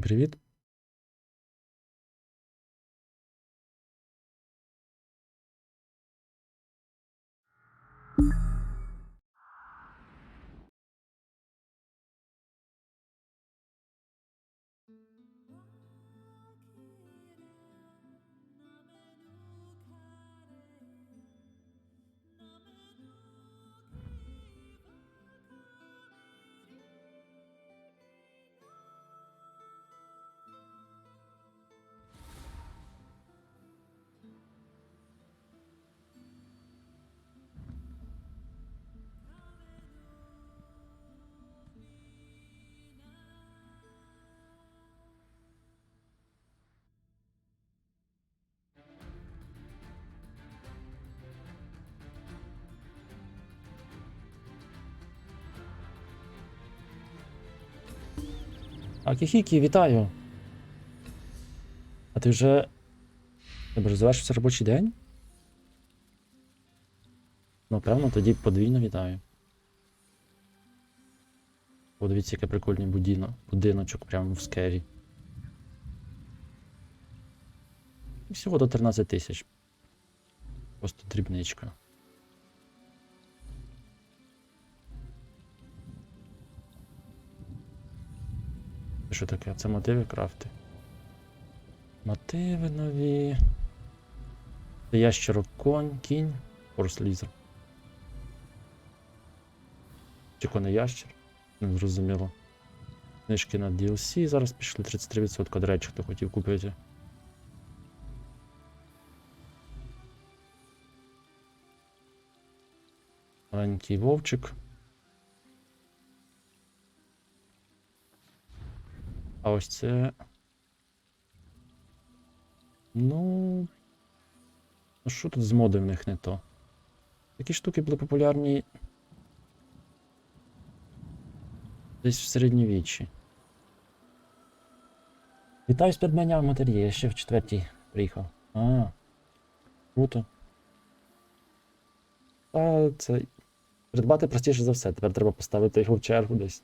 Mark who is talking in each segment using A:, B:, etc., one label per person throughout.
A: Привіт. Акіхікі, вітаю. А ти вже... Тебе вже завершився робочий день? Ну, певно, тоді подвійно вітаю. Подивіться, яке прикольний будиночок прямо в скері. І всього до 13 тисяч. Просто дрібничка. Це що таке? Це мотиви крафти. Мотиви нові. Це ящерок кінь, хорслізер. Чи коней ящер? Не зрозуміло. Книжки на DLC зараз пішли 33%, до речі, хто хотів купити. Маленький вовчик. А ось це... Ну що тут з моди в них не то? Такі штуки були популярні десь в середньовіччі. Вітаю з придбання матерії, я ще в 4-й приїхав. Круто. Це... Придбати простіше за все, тепер треба поставити його в чергу десь.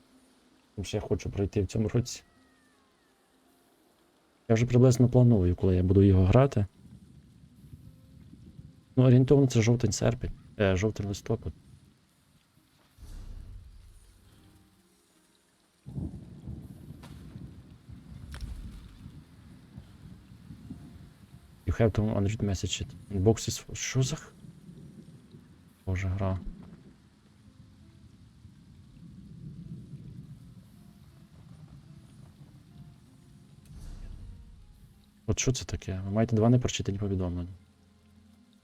A: Тому що я хочу пройти в цьому році. Я вже приблизно планую, коли я буду його грати. Ну, орієнтовно це жовтень-серпень. Жовтень-листопад. You have to unread message. Boxes. Що за... Боже, гра. От що це таке? Ви маєте 2 непрочитані повідомлення.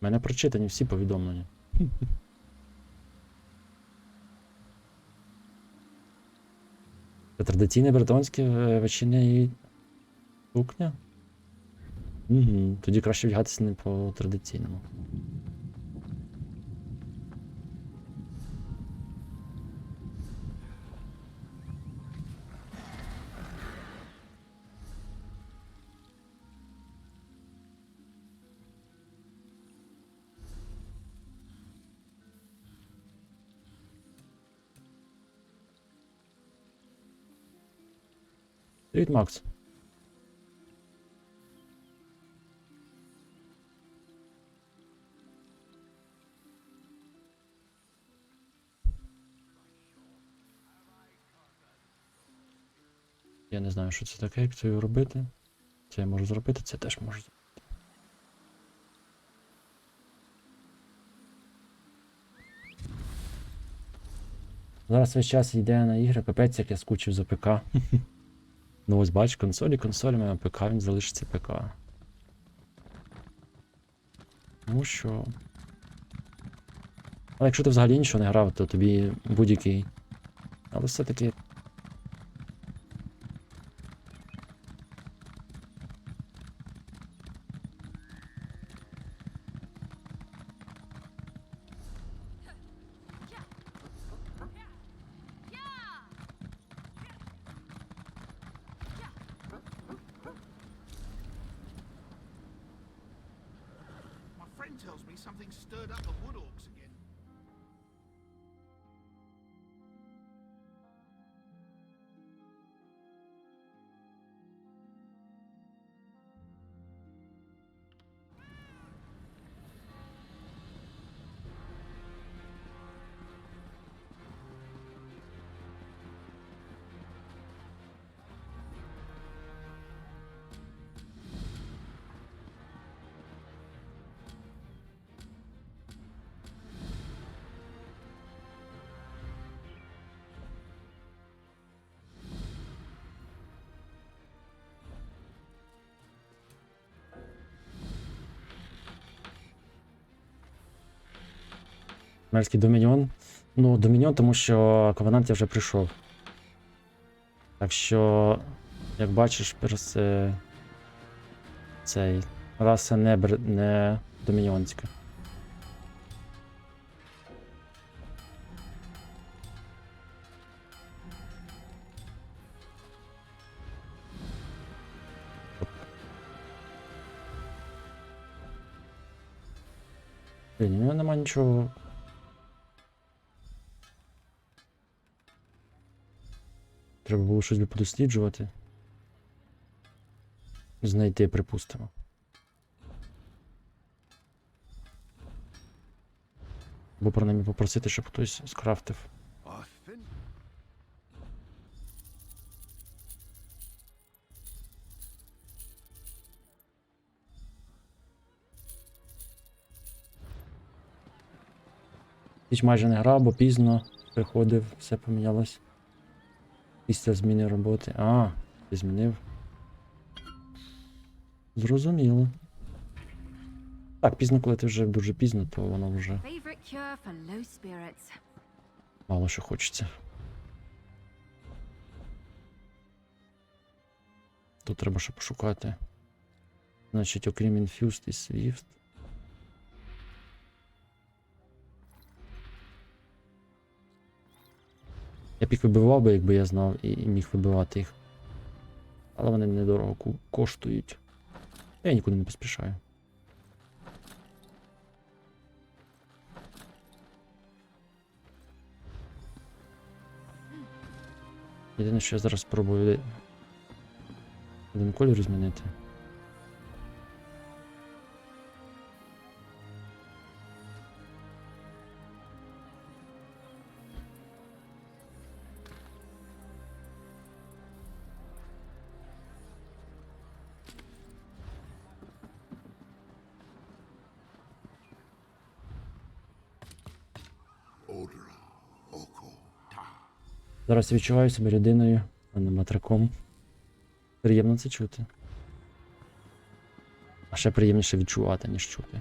A: У мене прочитані всі повідомлення. Це традиційне бретонське вечірня і сукня? Угу. Тоді краще вдягатися не по традиційному. Привіт, Макс. Я не знаю, що це таке, як це робити. Це я можу зробити, це теж можу зробити. Зараз весь час йде на ігри, капець, як я скучив за ПК. Ну ось бач, консолями, а ПК він залишиться ПК. Тому що... Але якщо ти взагалі нічого не грав, то тобі будь-який. Але все-таки...
B: Tells me something stirred up the woodorks again.
A: Альдмерський Домініон. Ну, Домініон, тому що Ковенант я вже прийшов. Так що, як бачиш, цей раса не доміньонська. Блін, у нього нема нічого. Треба було щось би подосліджувати. Знайти, припустимо. Або принаймні попросити, щоб хтось скрафтив. Ніч майже не грав, бо пізно приходив, все помінялось. Після зміни роботи. А, ти змінив. Зрозуміло. Так, пізно, коли ти вже дуже пізно, то воно вже мало що хочеться. Тут треба ще пошукати. Значить, окрім Infused і Swift. Я б їх вибивав би, якби я знав і міг вибивати їх. Але вони недорого коштують. Я нікуди не поспішаю. Єдине, що я зараз спробую один колір змінити. Зараз відчуваю себе людиною, а не матраком. Приємно це чути. А ще приємніше відчувати, ніж чути.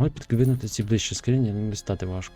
A: Ой, підкидати ці ближче скрині, не стати важко.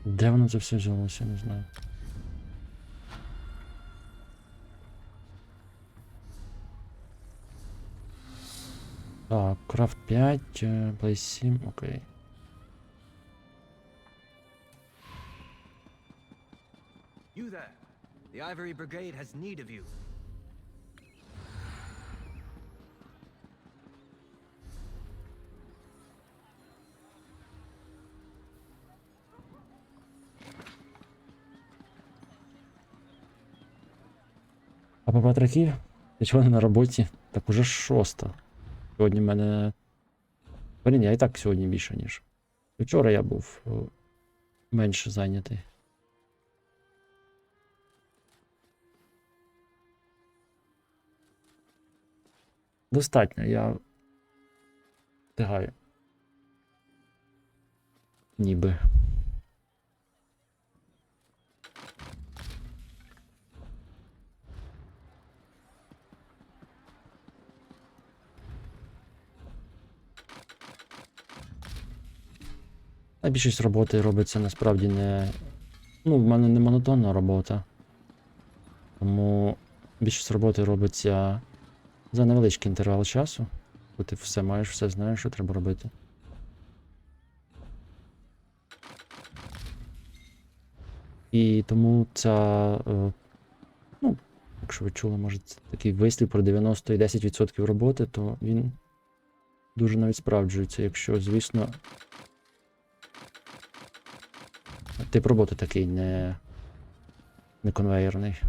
A: Де воно це все взялося, не знаю. Так, крафт 5, плейс 7, окей.
C: You there. The Ivory Brigade has need of you.
A: А по батраків? Я чого не на роботі? Так уже 6. Сьогодні в мене... Блін, я і так сьогодні більше, ніж. Вчора я був менше зайнятий. Достатньо, я встигаю. Ніби. А більшість роботи робиться насправді не... Ну, в мене не монотонна робота. Тому більшість роботи робиться за невеличкий інтервал часу. Коли ти все маєш, все знаєш, що треба робити. І тому ця... ну, якщо ви чули, може, це такий вислів про 90 і 10% роботи, то він дуже навіть справджується, якщо, звісно, тип роботи такий не конвейерний.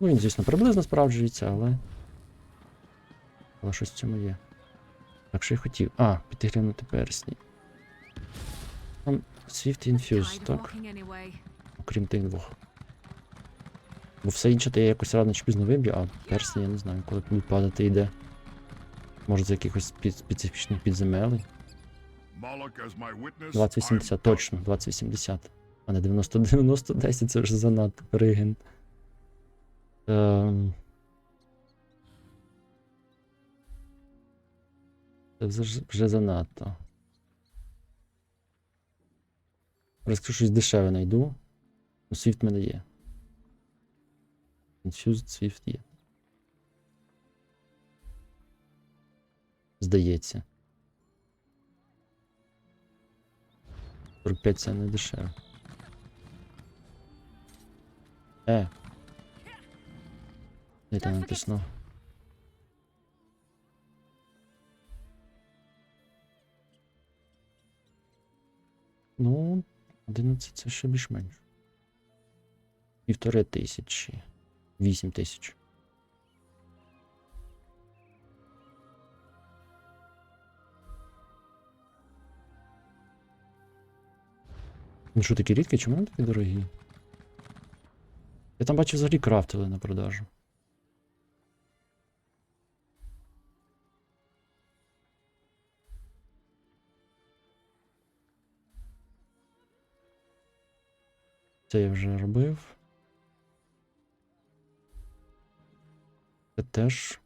A: Ну, він, звісно, приблизно справджується, але щось в цьому є. Так, що я хотів? А, підглянути персні. Там Swift Infuse, так? Окрім тих двох. Бо все інше то я якось рано чи пізно виб'ю, а персні я не знаю, коли будуть падати йде. Може з якихось специфічних підземелей. 2080, точно, 2080. А не 90-10, це вже занадто перегін. Це вже занадто. Якщо щось дешеве знайду, ну Swift в мене є. Infused Swift є. Здається. 45 це не дешево. Я там натиснув. Ну, 11 це ще більш-менш. 1500. 8000. Ну що, такі рідкі, чому вони такі дорогі? Я там бачив, взагалі крафтили на продажу. Це я вже робив. Це теж.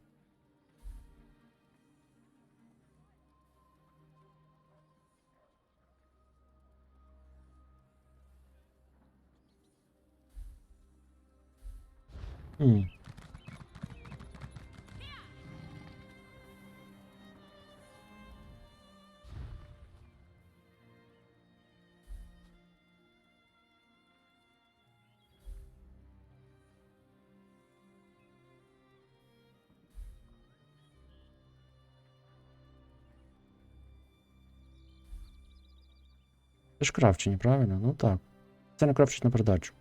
A: Це ж крафчені, правильно? Ну так. Це не крафчить на продажу.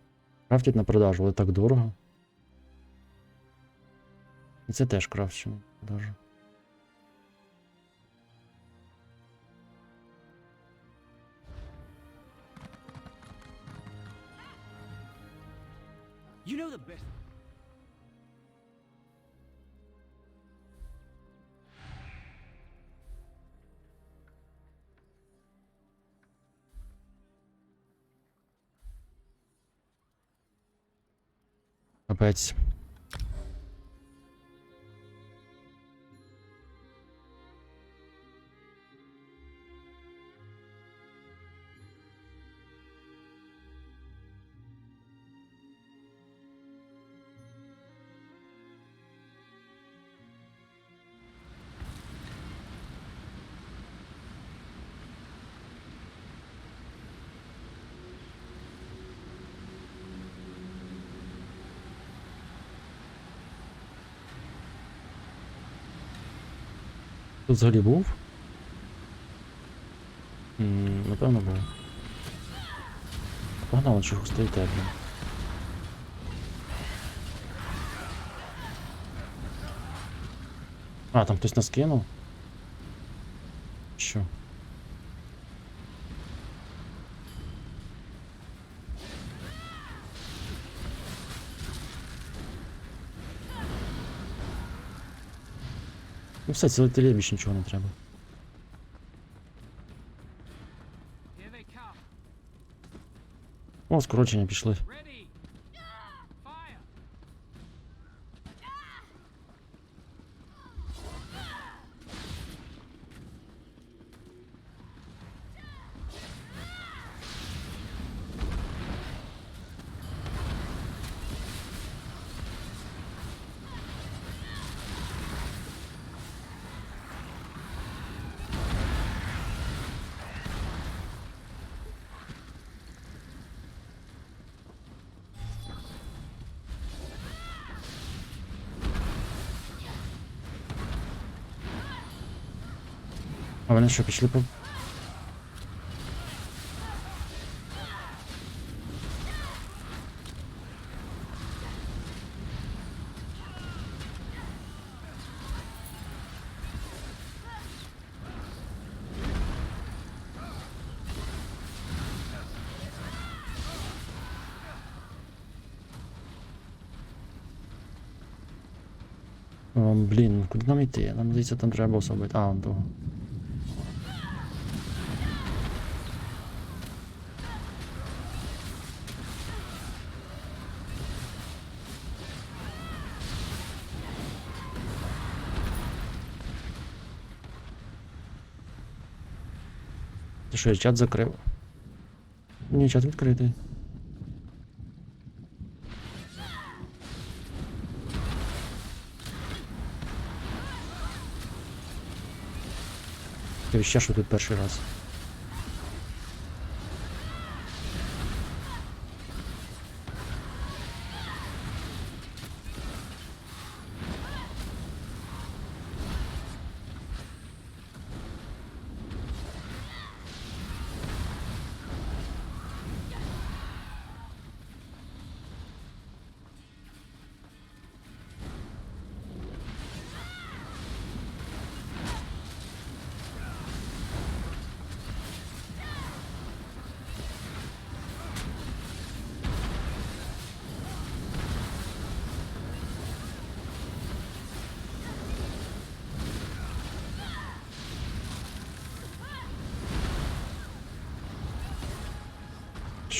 A: Крафтять на продажу, але так дорого. І це теж крафчені на продажу.
C: You know the best.
A: Капець. Тут взагалі був? Напевно був. Погнав, он що стоїть, блін. А, там хтось нас кинув? Що? Ну все, цілителі більше нічого не треба.
D: Here they come.
A: О, скорочення пішли.
D: Ready. Fire.
A: А вони що, пішли по... О, блін, куди нам йти? Нам здається, там треба боса бити. А, вон того. Ти що, я чат закрив? Ні, чат відкритий. Ти ще що тут перший раз?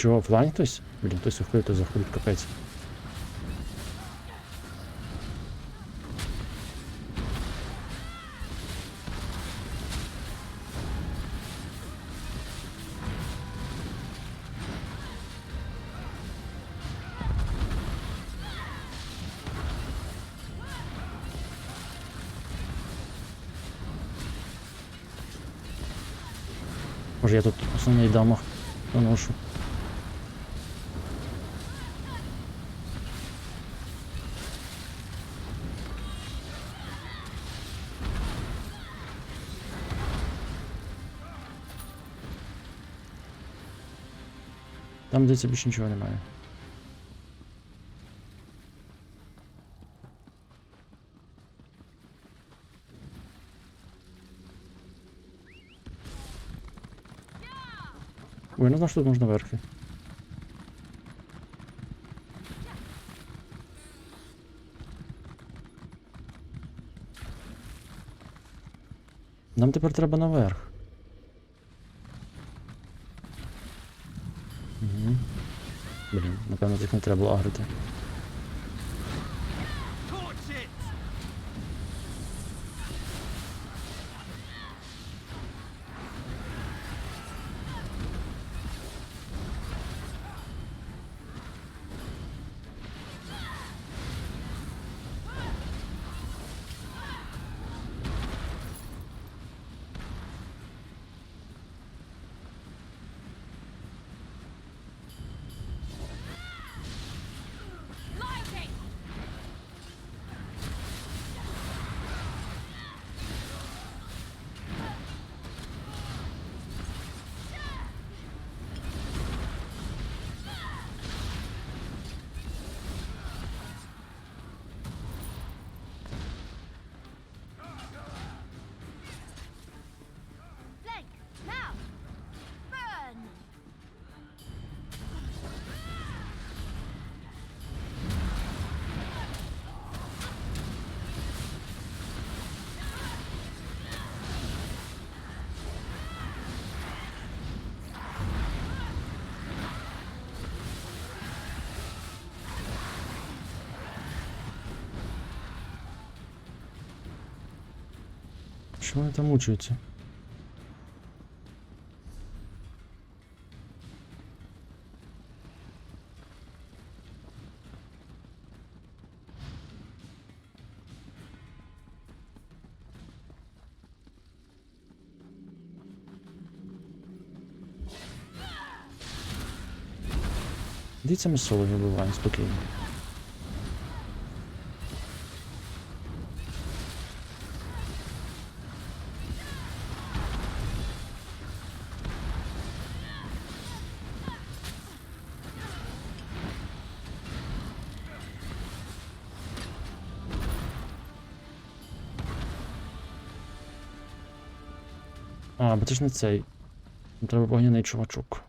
A: Що, офлайн хтось? Блін, хтось виходить, то заходить, капець. Може я тут основний дамаг наношу. Там, здається, більше нічого немає. Ой, я не знаю, що тут можна верхи. Нам тепер треба наверх. Угу. Блін, напевно, їх не треба було агрити.
B: Torch it!
A: Чого вони там мучаються? Дивіться, ми соло не вбиваємо, спокійно. А, бо це ж не цей. Там треба вогняний чувачок.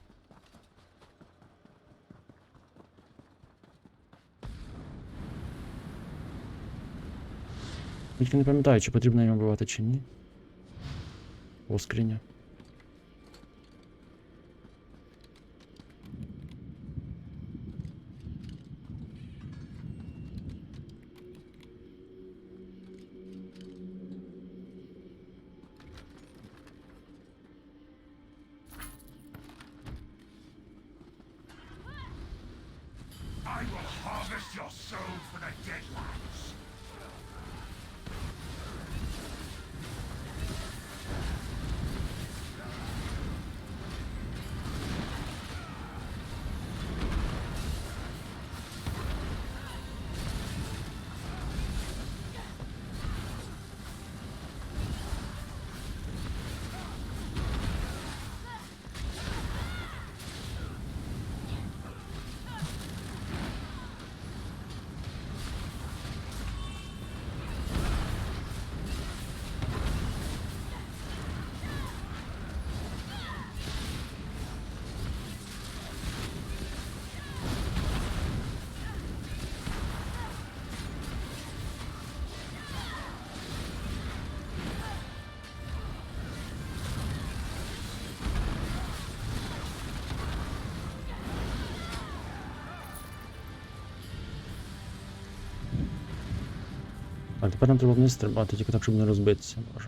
A: Тільки не пам'ятаю, чи потрібно його вбивати, чи ні. О, скриня.
B: I will harvest your soul for the Deadlands.
A: А тепер нам треба вниз стрибати, тільки так, щоб не розбитися, може.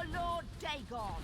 E: For Lord Dagon!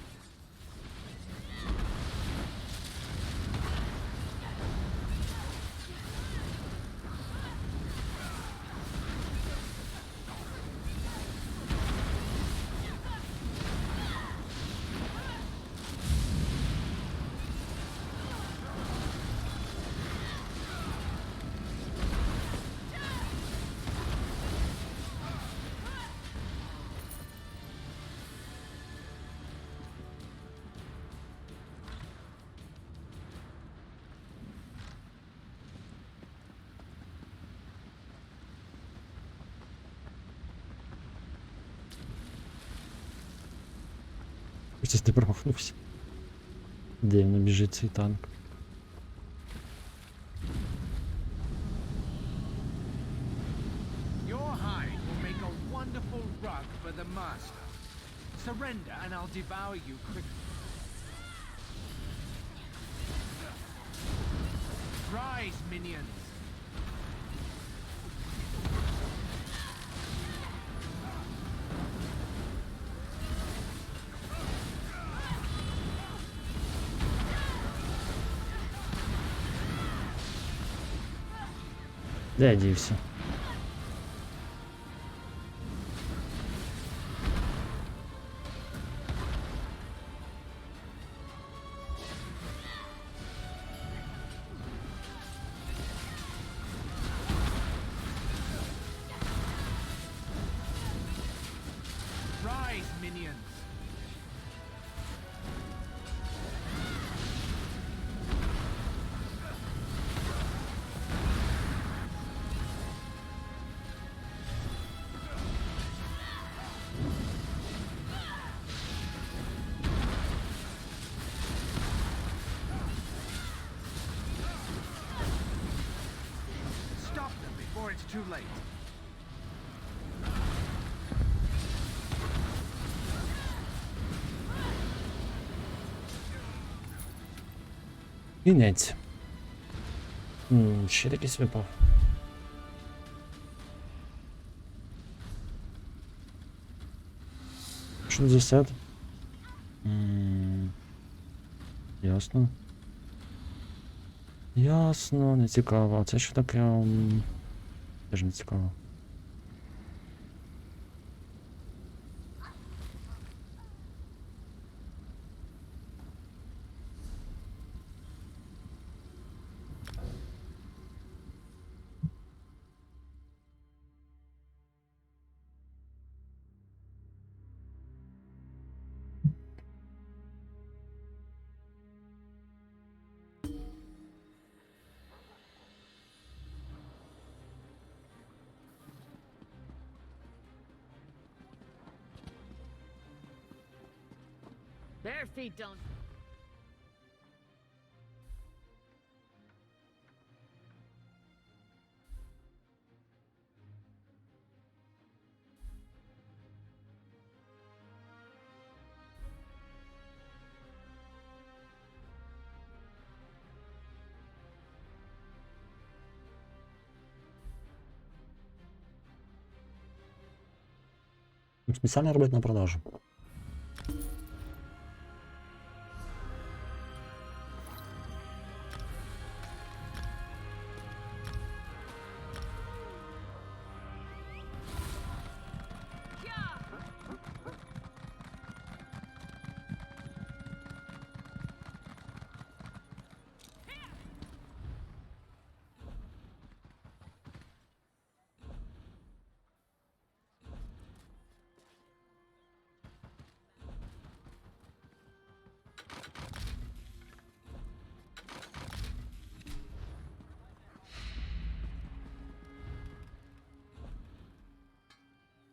A: Щось не промахнувся. Дивно біжить цей танк.
D: Your hide will make a wonderful rug for the master. Surrender and I'll devour you quickly. Rise, minions!
A: Де я дівся?
D: Rise, minions! Stop them before it's too late.
A: Кінець. Ще якийсь випав. Що за сет? Ясно. Ясно, не цікаво. А це що таке? Теж не цікаво.
E: Bare feet don't.
A: Спеціально робити на продажу.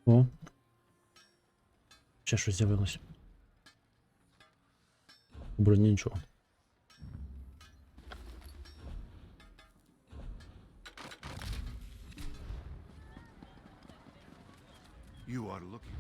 A: О. Ще щось з'явилось. У броні нічого.
B: You are looking.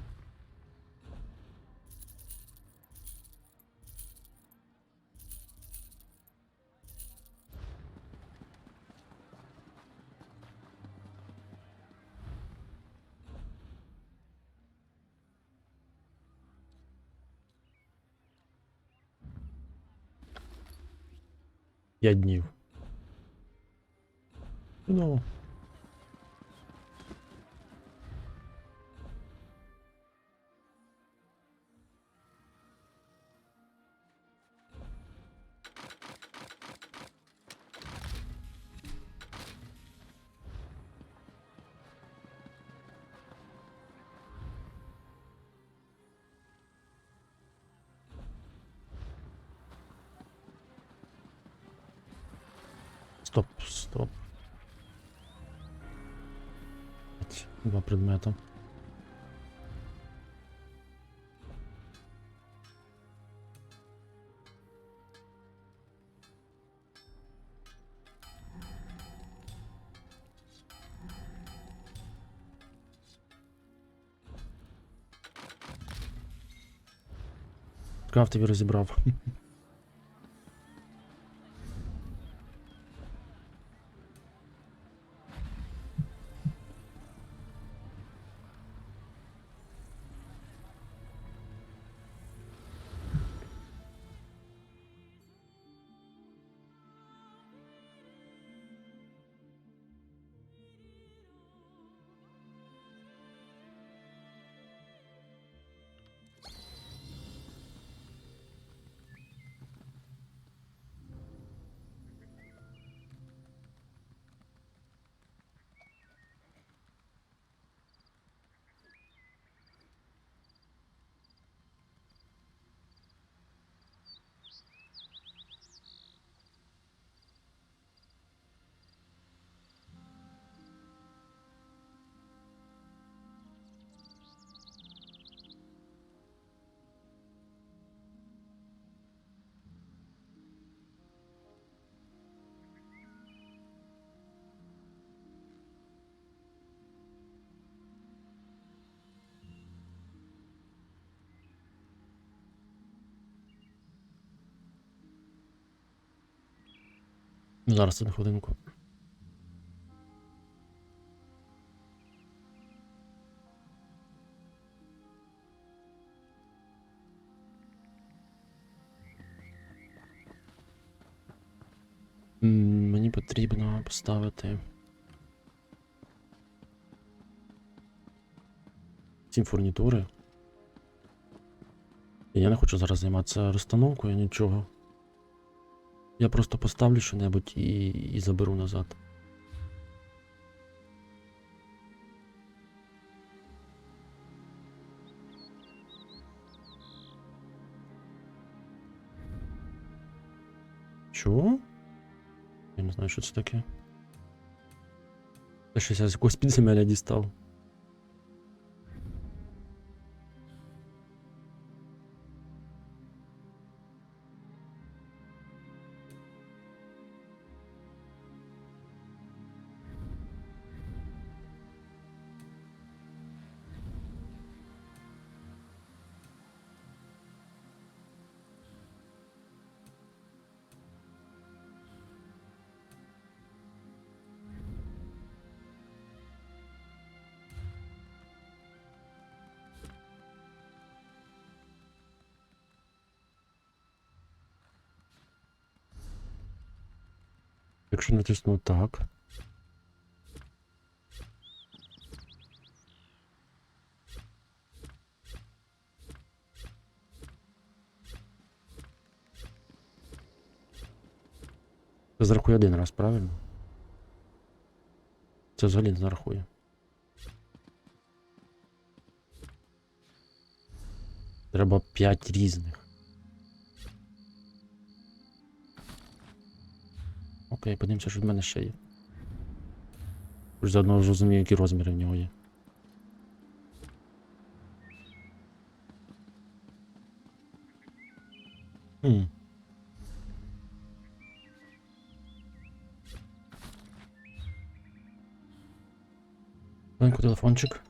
A: П'ять днів. Чудово. Стоп, стоп. Два предмета. скрафтив і розібрав. Зараз одну хвилинку. Мені потрібно поставити 7 фурнітури. І я не хочу зараз займатися розстановкою, нічого. Я просто поставлю що-небудь і заберу назад. Що? Я не знаю, що це таке. Це щось я з якогось підземелля дістав. Якщо натисну так. Це зарахує один раз, правильно? Це взагалі не зарахує. Треба 5 різних. Окей, подивимося, що в мене ще є. Хоч заодно зрозумію, які розміри в нього є. Маленький телефончик.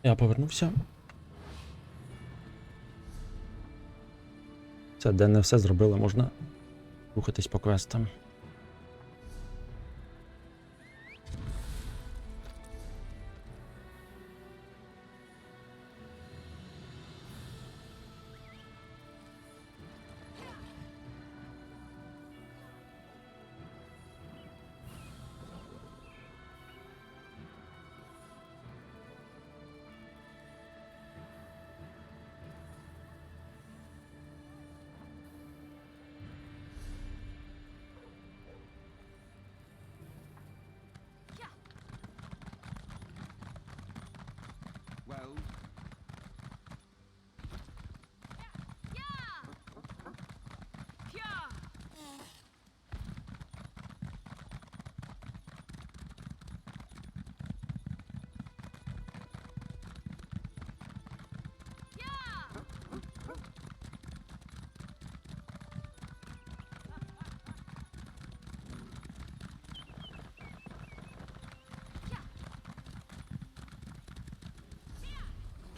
A: Я повернувся. Це де не все зробили, можна рухатись по квестам.
C: Well,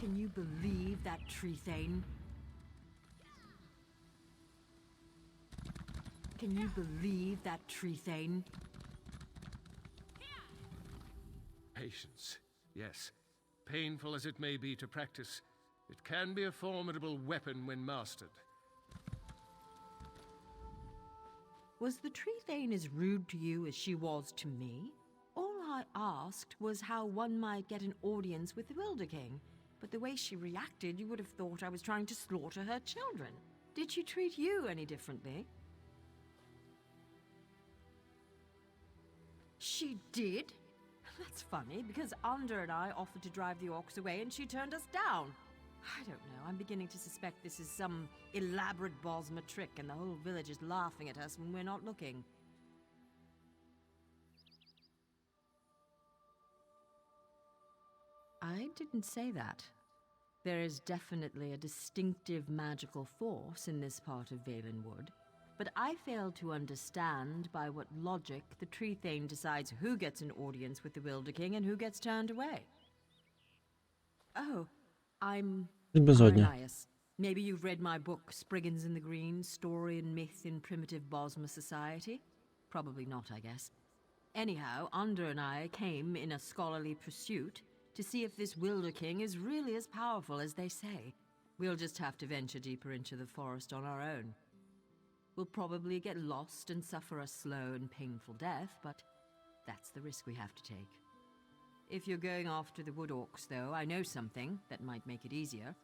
E: Can you believe that tree thing? Can you believe that tree thing?
F: Patience, yes. Painful as it may be to practice, it can be a formidable weapon when mastered.
E: Was the tree thane as rude to you as she was to me? All I asked was how one might get an audience with the Wilder King. But the way she reacted, you would have thought I was trying to slaughter her children. Did she treat you any differently? She did? That's funny, because Under and I offered to drive the orcs away and she turned us down. I don't know, I'm beginning to suspect this is some elaborate Bosma trick and the whole village is laughing at us when we're not looking. I didn't say that. There is definitely a distinctive magical force in this part of Valenwood, but I fail to understand by what logic the Tree Thane decides who gets an audience with the Wilder King and who gets turned away. Oh, I'm
A: Безодня.
E: Irenaeus. Maybe you've read my book, Spriggans in the Green, Story and Myth in Primitive Bosma Society? Probably not, I guess. Anyhow, Under and I came in a scholarly pursuit to see if this Wilder King is really as powerful as they say. We'll just have to venture deeper into the forest on our own. We'll probably get lost and suffer a slow and painful death, but that's the risk we have to take. If you're going after the wood orcs, though, I know something that might make it easier.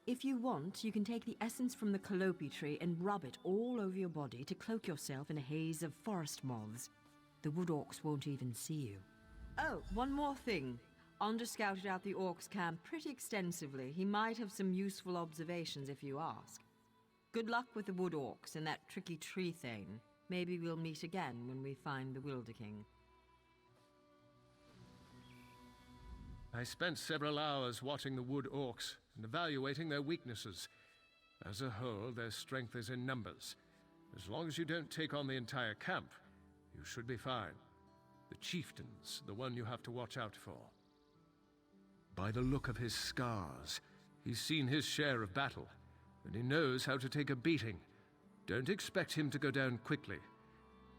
E: If you want, you can take the essence from the calliope tree and rub it all over your body to cloak yourself in a haze of forest moths. The wood orcs won't even see you. Oh, one more thing. Onder scouted out the orcs' camp pretty extensively. He might have some useful observations if you ask. Good luck with the wood orcs and that tricky tree thing. Maybe we'll meet again when we find the Wilder King.
F: I spent several hours watching the wood orcs and evaluating their weaknesses. As a whole, their strength is in numbers. As long as you don't take on the entire camp, you should be fine. The chieftain's the one you have to watch out for. By the look of his scars, he's seen his share of battle, and he knows how to take a beating. Don't expect him to go down quickly.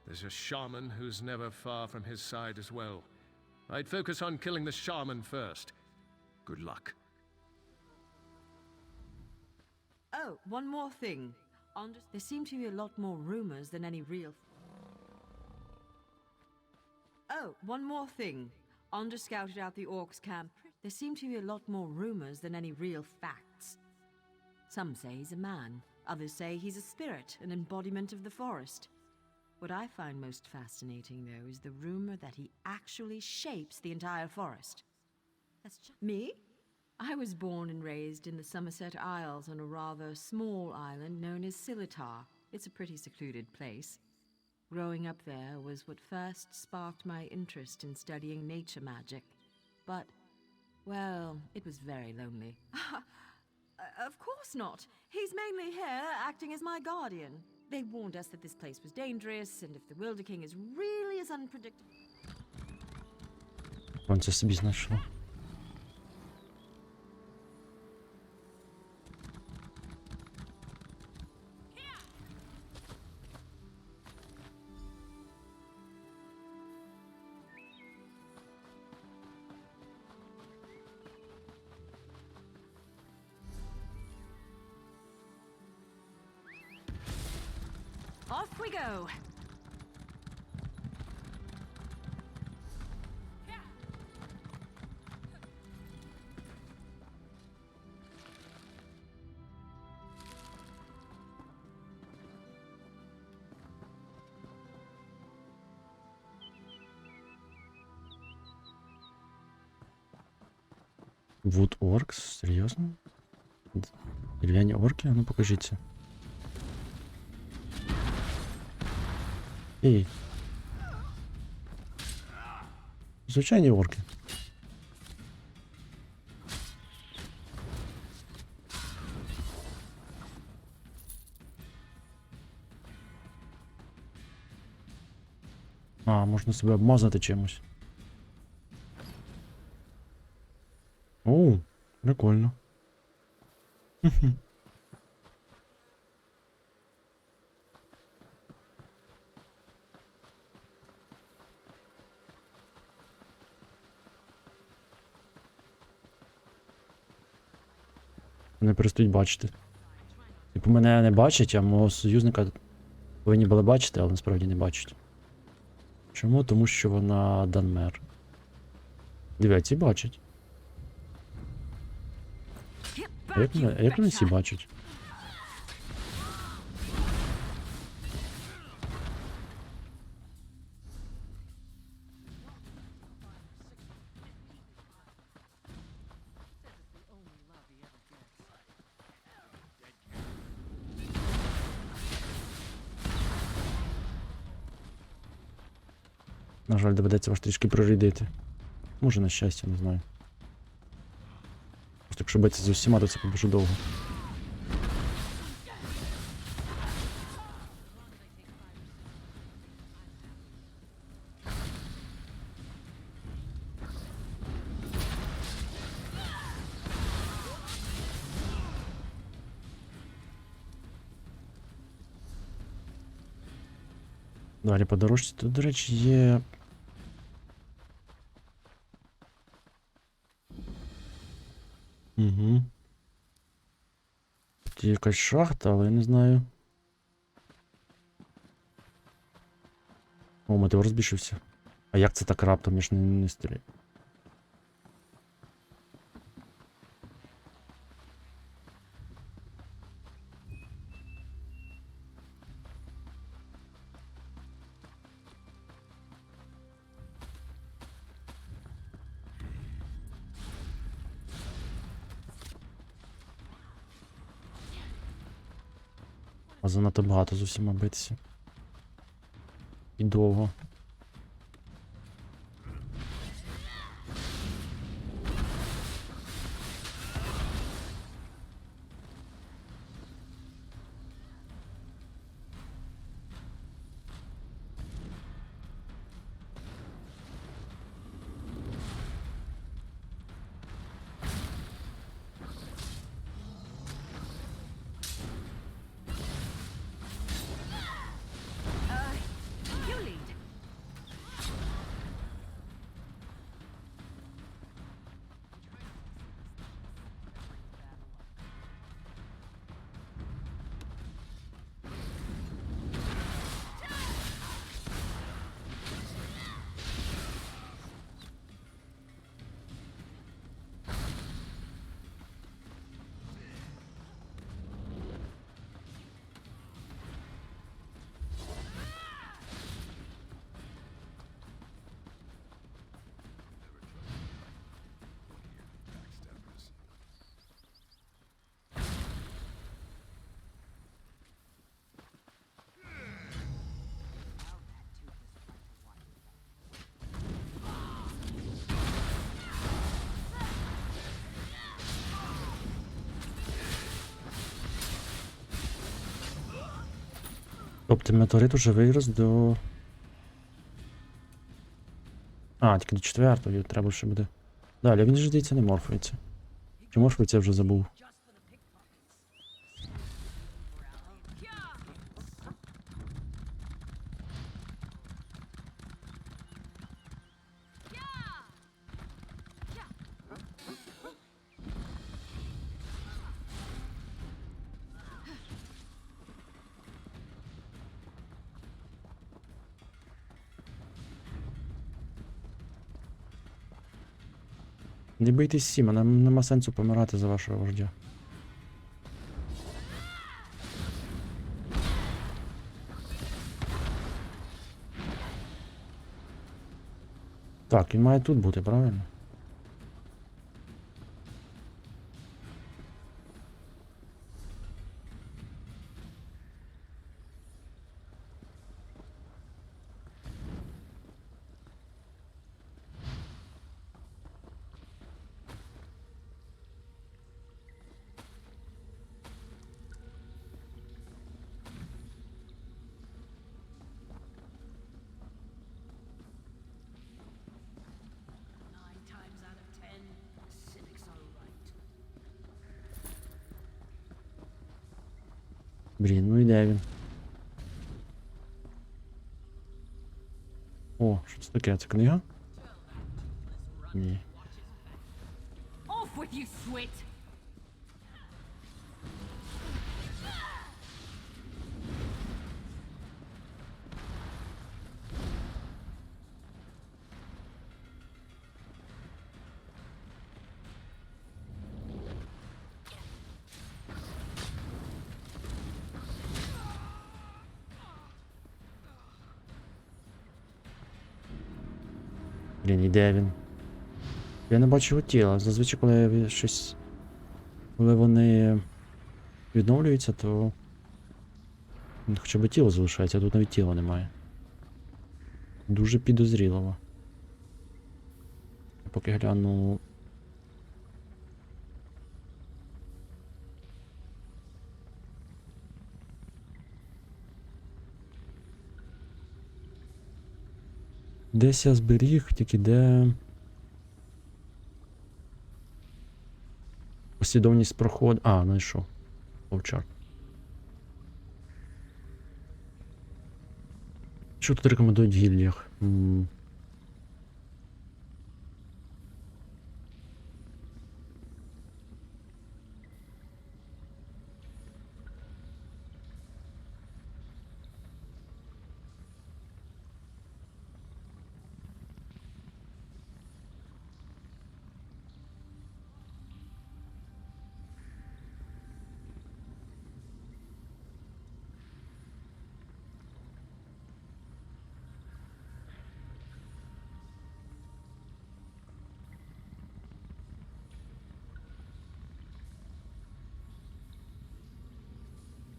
F: There's a shaman who's never far from his side as well. I'd focus on killing the shaman first. Good luck.
E: Oh, one more thing. There seem to be a lot more rumors than any real... Oh, one more thing. Onder scouted out the orcs' camp. There seem to be a lot more rumors than any real facts. Some say he's a man. Others say he's a spirit, an embodiment of the forest. What I find most fascinating, though, is the rumor that he actually shapes the entire forest. That's just... Me? I was born and raised in the Somerset Isles on a rather small island known as Silitar. It's a pretty secluded place. Growing up there was what first sparked my interest in studying nature magic. But, well, it was very lonely. Of course not. He's mainly here acting as my guardian. They warned us that this place was dangerous, and if the Wilder King is really as unpredictable...
A: Он це собі знайшов.
E: Off we go.
A: Wood Orcs? Серйозно? Дерев'яні орки? Ну покажіться. Ей. Звичайні орки. А, можна себе обмазати чимось. Оу, прикольно. Вони перестають бачити. Типу мене не бачать, а мого союзника повинні були бачити, але насправді не бачать. Чому? Тому що вона Данмер. Диви, ці бачать. А як вони всі бачать? На жаль, доведеться вас трішки прорядити. Може, на щастя, не знаю. Просто якщо битися з усіма, то це дуже довго. Далі по дорожці. Тут, до речі, є... Угу. Тут є якась шахта, але я не знаю. О, метеор збільшився. А як це так раптом? Я ж не стріляю. А занадто багато з усіма битися. І довго.
E: You lead.
A: Тобто метеорит уже вирос до... А, тільки до 4-ї, треба ще буде. Далі, він же, здається, не морфується. Чи морфується, я вже забув. Не бийтесь всі, мене нема сенсу помирати за вашого вождя. Так, він має тут бути, правильно? Блін, ну і де він? О, що це таке? Це книга? Ні.
E: Off with you, swit!
A: Блін, і де він? Я не бачу його тіла. Зазвичай, коли щось. Коли вони відновлюються, то. Хоча б тіло залишається, а тут навіть тіла немає. Дуже підозріло. Я поки гляну. Десь я зберіг, тільки де. Послідовність проходу. А, знайшов. Вовчар. Що тут рекомендують в гільдіях?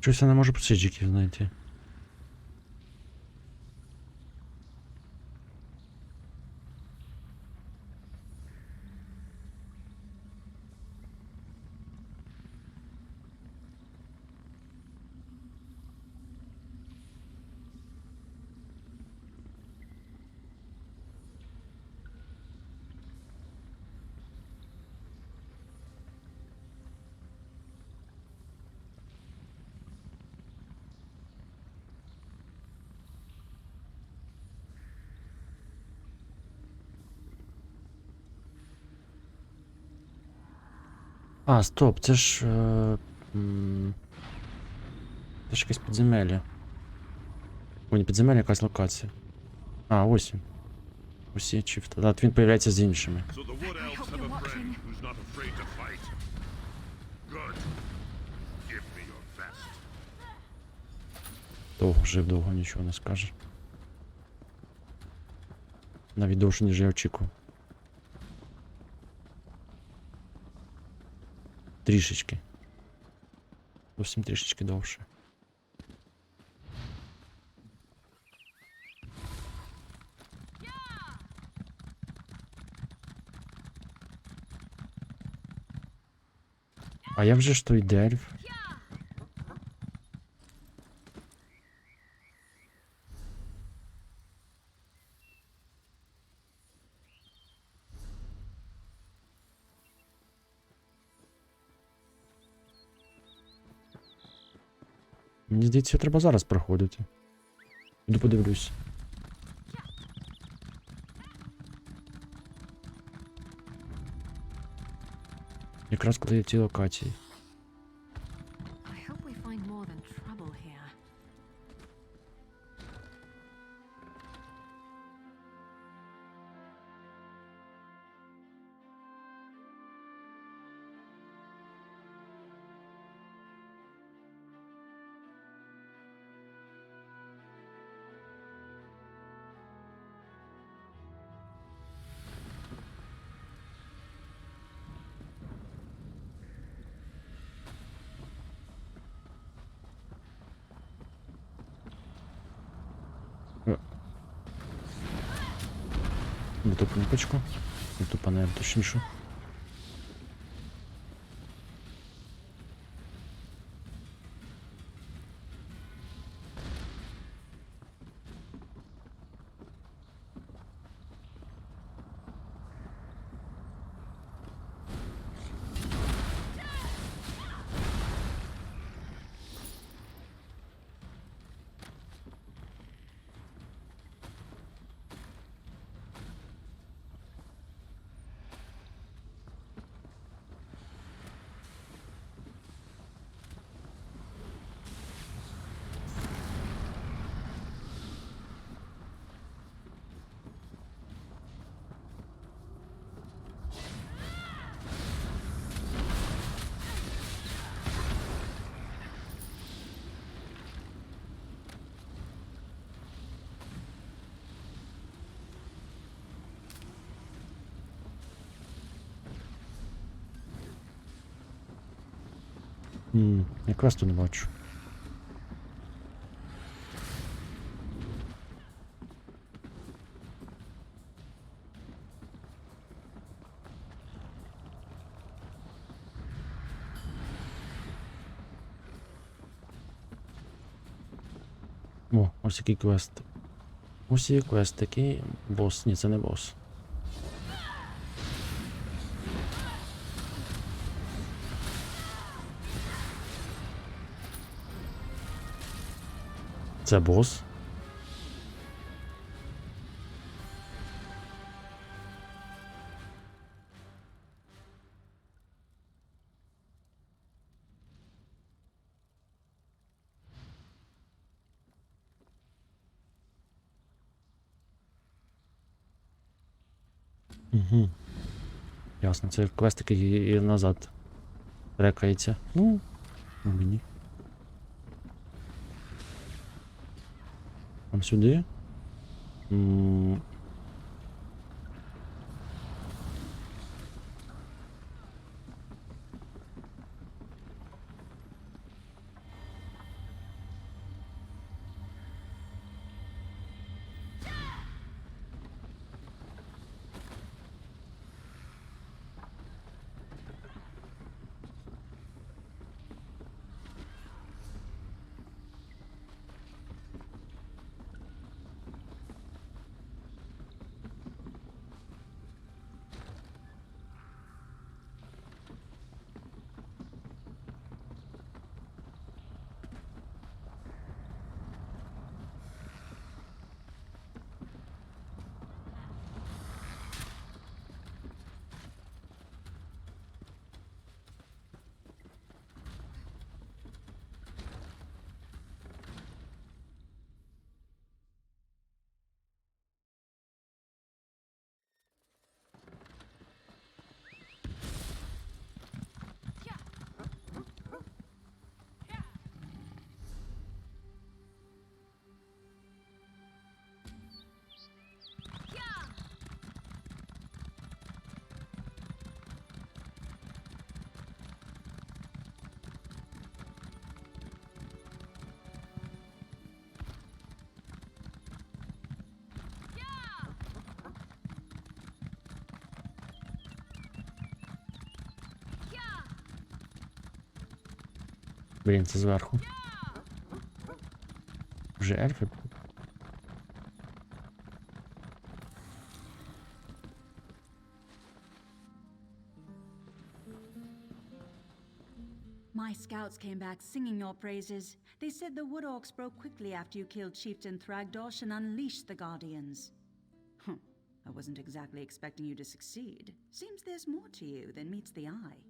A: Щось я не можу посиджиків знайти. А, стоп, це ж. Це ж якесь підземелля. О, не підземелля, якась локація. А, ось він. Ось є чифт. А, він появляється з іншими.
B: So the wood elves have a friend who's not afraid to fight. Good. Give me your best.
A: Довго жив, довго нічого не скаже. Навіть довше, ніж я очікував. Трішечки. Зовсім трішечки довше. А як же ж той дельф? Мені здається, треба зараз проходити. Іду подивлюсь. Якраз коли є ті локації.
E: I hope we find more than trouble here.
A: На ту кнопочку. На ту панель, точніше. Я квесту не бачу. О, ось який квест. Ось є квест такий. Бос. Ні, це не бос. Це бос. Угу. Ясно, це квест, який і назад рекається. Ну, мені. Там сюди. Блін, це зверху. Вже ельфи.
G: My scouts came back singing your praises. They said the wood orcs broke quickly after you killed Chieftain Thragdosh and unleashed the Guardians. I wasn't exactly expecting you to succeed. Seems there's more to you than meets the eye.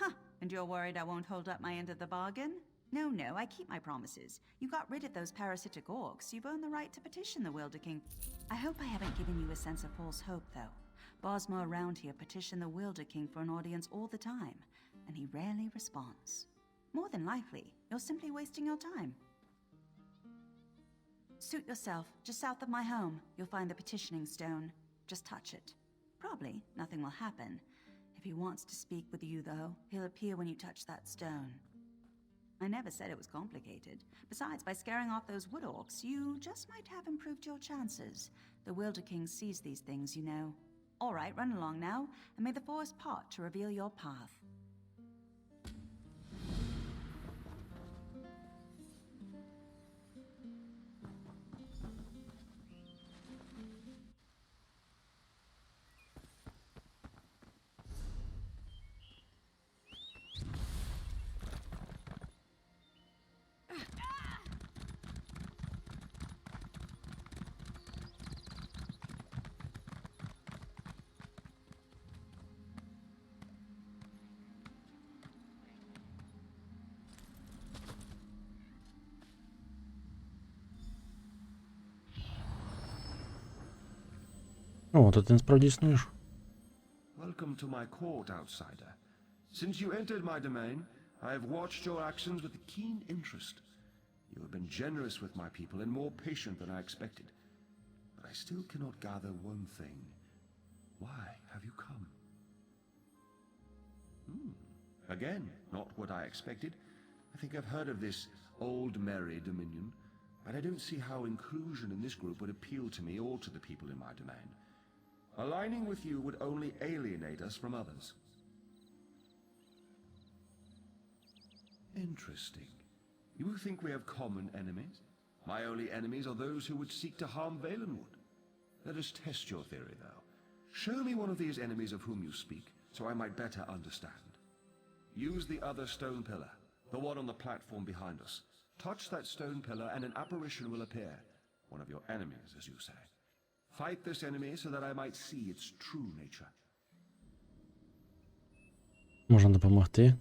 G: Huh, and you're worried I won't hold up my end of the bargain? No, I keep my promises. You got rid of those parasitic orcs. You've earned the right to petition the Wilder King. I hope I haven't given you a sense of false hope, though. Bosma around here petition the Wilder King for an audience all the time, and he rarely responds. More than likely, you're simply wasting your time. Suit yourself. Just south of my home, you'll find the petitioning stone. Just touch it. Probably nothing will happen. If he wants to speak with you, though, he'll appear when you touch that stone. I never said it was complicated. Besides, by scaring off those wood orcs, you just might have improved your chances. The Wilder King sees these things, you know. All right, run along now, and may the forest part to reveal your path.
A: О, то ти насправді існуєш.
H: Welcome to my court, outsider. Since you entered my domain, I have watched your actions with keen interest. You have been generous with my people and more patient than I expected. But I still cannot gather one thing. Why have you come? Again, not what I expected. I think I've heard of this old merry Dominion, but I don't see how inclusion in this group would appeal to me or to the people in my domain. Aligning with you would only alienate us from others. Interesting. You think we have common enemies? My only enemies are those who would seek to harm Valenwood. Let us test your theory, though. Show me one of these enemies of whom you speak, so I might better understand. Use the other stone pillar, the one on the platform behind us. Touch that stone pillar and an apparition will appear. One of your enemies, as you say. Fight this enemy so that I might see its true nature.
A: Можна допомогти.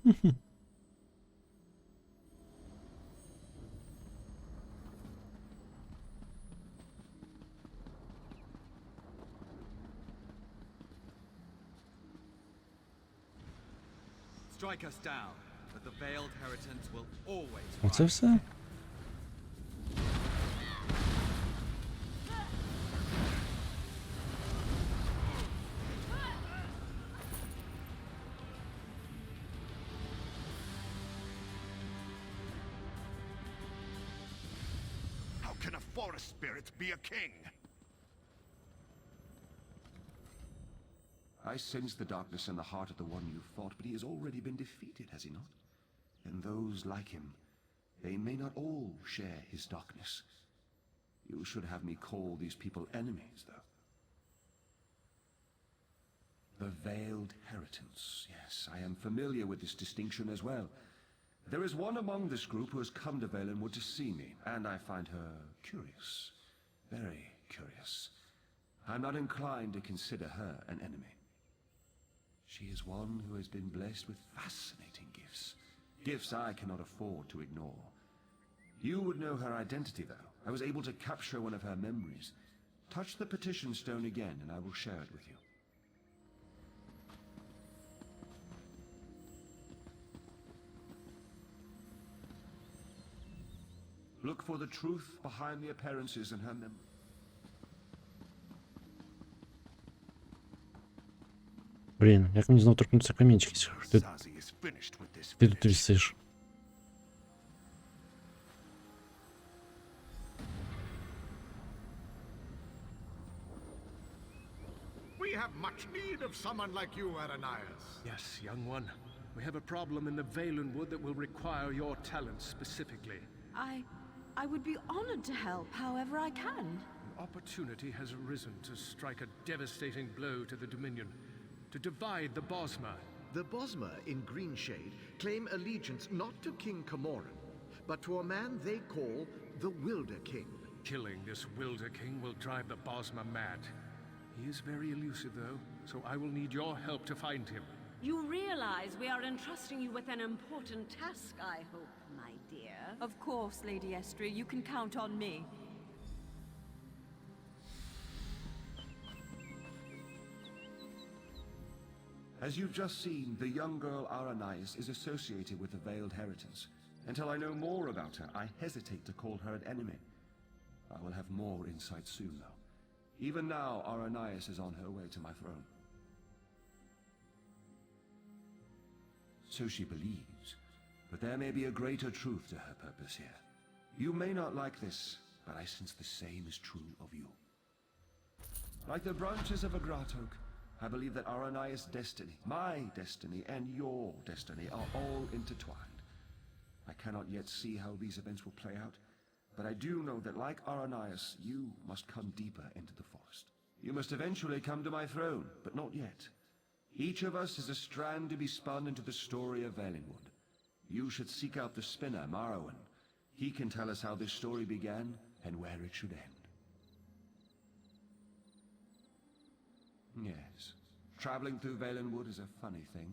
C: Strike us down, but the veiled heritance will always
A: Оце
C: rise.
A: все?
B: How can a forest spirit be a king?
H: I sense the darkness in the heart of the one you fought, but he has already been defeated, has he not? And those like him, they may not all share his darkness. You should have me call these people enemies, though. The Veiled Heritance. Yes, I am familiar with this distinction as well. There is one among this group who has come to Valenwood to see me, and I find her curious. Very curious. I'm not inclined to consider her an enemy. She is one who has been blessed with fascinating gifts. Gifts I cannot afford to ignore. You would know her identity, though. I was able to capture one of her memories. Touch the petition stone again, and I will share it with you. Look for the truth behind the appearances in her memory.
A: Блін, як мені знову торкнутися камінчики? Ти,
B: Zazi is finished with this
A: ти тут
B: village.
A: висиш.
B: We have much need of someone like you, Aranias.
F: Yes, young one. We have a problem in the Valenwood that will require your talents specifically.
E: I would be honored to help however I can.
F: An opportunity has arisen to strike a devastating blow to the Dominion, to divide the Bosma.
I: The Bosma in Ґріншейд claim allegiance not to King Camoran, but to a man they call the Wilder King.
F: Killing this Wilder King will drive the Bosma mad. He is very elusive, though, so I will need your help to find him.
E: You realize we are entrusting you with an important task, I hope, my dear. Of course, Lady Estrie, you can count on me.
H: As you've just seen, the young girl Aranias is associated with the Veiled Heritance. Until I know more about her, I hesitate to call her an enemy. I will have more insight soon, though. Even now, Aranias is on her way to my throne. So she believes. but there may be a greater truth to her purpose here. You may not like this, but I sense the same is true of you. Like the branches of a grat oak, I believe that Aranias' destiny, my destiny, and your destiny are all intertwined. I cannot yet see how these events will play out, but I do know that like Aranias, you must come deeper into the forest. You must eventually come to my throne, but not yet. Each of us is a strand to be spun into the story of Valenwood. You should seek out the spinner, Marrowan. He can tell us how this story began and where it should end. Yes, traveling through Valenwood is a funny thing.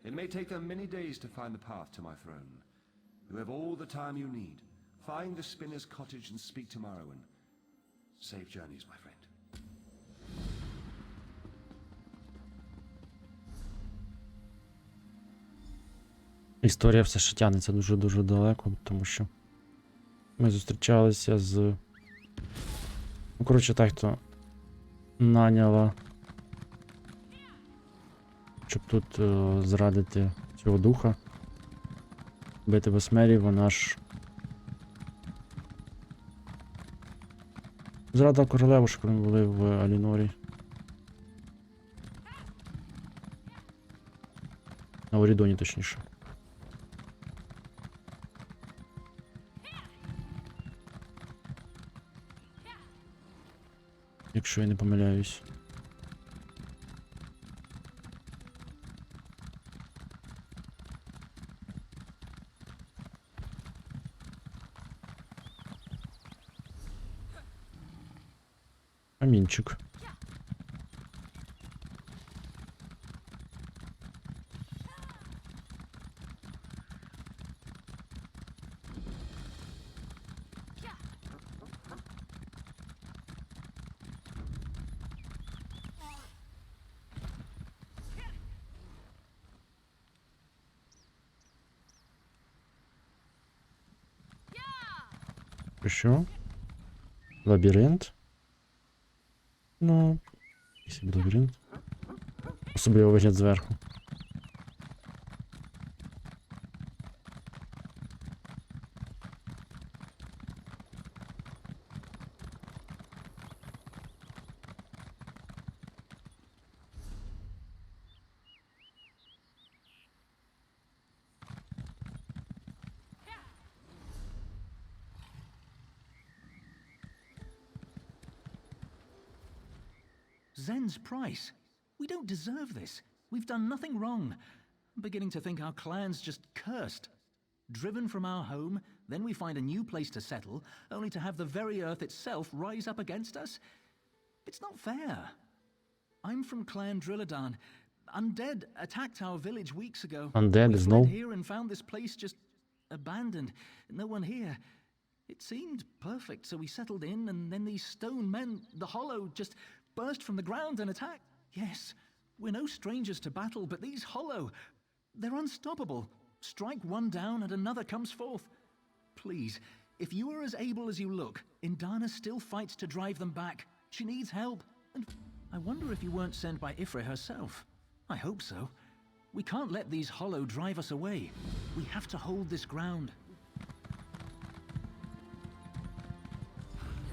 H: It may take them many days to find the path to my throne. You have all the time you need. Find the spinner's cottage and speak to Marrowan. Safe journeys, my friend.
A: Історія все ще тягнеться дуже-дуже далеко, тому що ми зустрічалися з... Ну, коротше, так, хто наняла, щоб тут зрадити цього духа, бити Весмері, вона ж зрадила королеву, що коли ми були в Алінорі. На Орідоні, точніше. Якщо я не помиляюсь. Камінчик. Що? Лабіринт? Ну, який лабіринт. Особливо вигляд зверху.
C: Zen's price. We don't deserve this. We've done nothing wrong. I'm beginning to think our clan's just cursed. Driven from our home, then we find a new place to settle, only to have the very earth itself rise up against us? It's not fair. I'm from Clan Drilladan. Undead attacked our village weeks ago.
A: Undead
C: We
A: is
C: fled
A: no.
C: here and found this place just abandoned. No one here. It seemed perfect, so we settled in, and then these stone men, the Hollow, just burst from the ground and attacked. Yes, we're no strangers to battle, but these Hollow, they're unstoppable. Strike one down and another comes forth. Please, if you are as able as you look, Indana still fights to drive them back. She needs help. And I wonder if you weren't sent by Ifrit herself. I hope so. We can't let these Hollow drive us away. We have to hold this ground.